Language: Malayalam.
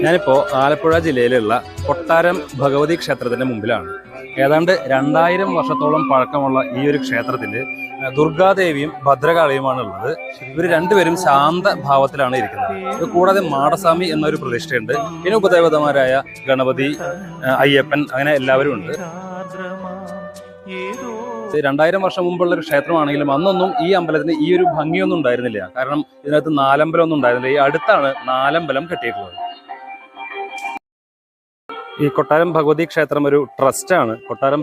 ഞാനിപ്പോൾ ആലപ്പുഴ ജില്ലയിലുള്ള കൊട്ടാരം ഭഗവതി ക്ഷേത്രത്തിന്റെ മുമ്പിലാണ്. ഏതാണ്ട് 2000 വർഷത്തോളം പഴക്കമുള്ള ഈ ഒരു ക്ഷേത്രത്തിൽ ദുർഗാദേവിയും ഭദ്രകാളിയുമാണ് ഉള്ളത്. ഇവർ രണ്ടുപേരും ശാന്ത ഭാവത്തിലാണ് ഇരിക്കുന്നത്. ഇത് കൂടാതെ മാടസ്വാമി എന്നൊരു പ്രതിഷ്ഠയുണ്ട്. പിന്നെ ഉപദേവതമാരായ ഗണപതി, അയ്യപ്പൻ, അങ്ങനെ എല്ലാവരും ഉണ്ട്. 2000 വർഷം മുമ്പുള്ള ഒരു ക്ഷേത്രമാണെങ്കിലും അന്നൊന്നും ഈ അമ്പലത്തിന് ഈ ഒരു ഭംഗിയൊന്നും ഉണ്ടായിരുന്നില്ല. കാരണം ഇതിനകത്ത് നാലമ്പലം ഒന്നും ഉണ്ടായിരുന്നില്ല. ഈ അടുത്താണ് നാലമ്പലം കെട്ടിയിട്ടുള്ളത്. ഈ കൊട്ടാരം ഭഗവതി ക്ഷേത്രം ഒരു ട്രസ്റ്റാണ്. കൊട്ടാരം